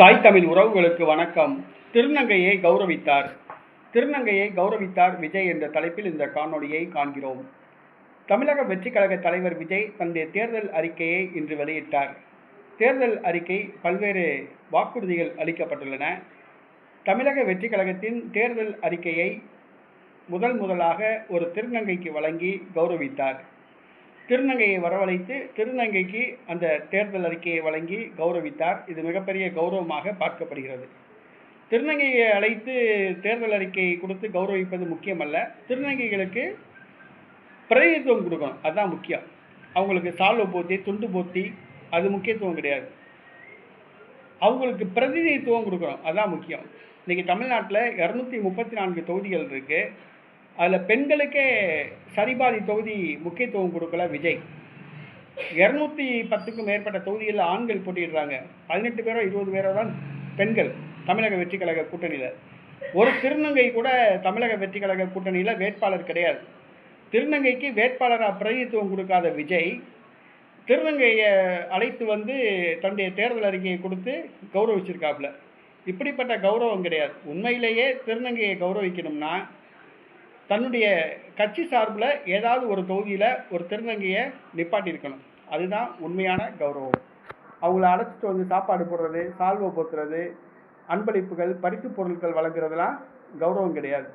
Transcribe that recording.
தாய் தமிழ் உறவுகளுக்கு வணக்கம். திருநங்கையை கௌரவித்தார். திருநங்கையை கௌரவித்தார் விஜய் என்ற தலைப்பில் இந்த காணொளியை காண்கிறோம். தமிழக வெற்றிக் கழக தலைவர் விஜய் தன்னுடைய தேர்தல் அறிக்கையை இன்று வெளியிட்டார். தேர்தல் அறிக்கை பல்வேறு வாக்குறுதிகள் அளிக்கப்பட்டுள்ளன. தமிழக வெற்றிக் கழகத்தின் தேர்தல் அறிக்கையை முதலாக ஒரு திருநங்கைக்கு வழங்கி கௌரவித்தார். திருநங்கையை வரவழைத்து திருநங்கைக்கு அந்த தேர்தல் அறிக்கையை வழங்கி கௌரவித்தார். இது மிகப்பெரிய கௌரவமாக பார்க்கப்படுகிறது. திருநங்கையை அழைத்து தேர்தல் அறிக்கையை கொடுத்து கௌரவிப்பது முக்கியமல்ல. திருநங்கைகளுக்கு பிரதிநிதித்துவம் கொடுக்கணும், அதுதான் முக்கியம். அவங்களுக்கு சால்வை போத்தி துண்டு போத்தி அது முக்கியத்துவம் கிடையாது. அவங்களுக்கு பிரதிநிதித்துவம் கொடுக்கணும், அதுதான் முக்கியம். இன்றைக்கி தமிழ்நாட்டில் 234 தொகுதிகள் இருக்குது. அதில் பெண்களுக்கே சரிபாதி தொகுதி முக்கியத்துவம் கொடுக்கல விஜய். 210க்கும் மேற்பட்ட தொகுதிகளில் ஆண்கள் போட்டிடுறாங்க. 18 பேரோ 20 பேரோ தான் பெண்கள் தமிழக வெற்றிக் கழக கூட்டணியில். ஒரு திருநங்கை கூட தமிழக வெற்றிக் கழக கூட்டணியில் வேட்பாளர் கிடையாது. திருநங்கைக்கு வேட்பாளராக பிரதிநிதித்துவம் கொடுக்காத விஜய் திருநங்கையை அழைத்து வந்து தன்னுடைய தேர்தல் அறிக்கையை கொடுத்து கௌரவிச்சிருக்காப்புல. இப்படிப்பட்ட கௌரவம் கிடையாது. உண்மையிலேயே திருநங்கையை கௌரவிக்கணும்னா தன்னுடைய கட்சி சார்பில் ஏதாவது ஒரு தொகுதியில் ஒரு திருநங்கையை நிப்பாட்டியிருக்கணும். அதுதான் உண்மையான கௌரவம். அவங்கள அழைச்சிட்டு வந்து சாப்பாடு போடுறது, சால்வை போத்துறது, அன்பளிப்புகள், பரிசு பொருட்கள் வழங்குறதுலாம் கௌரவம் கிடையாது.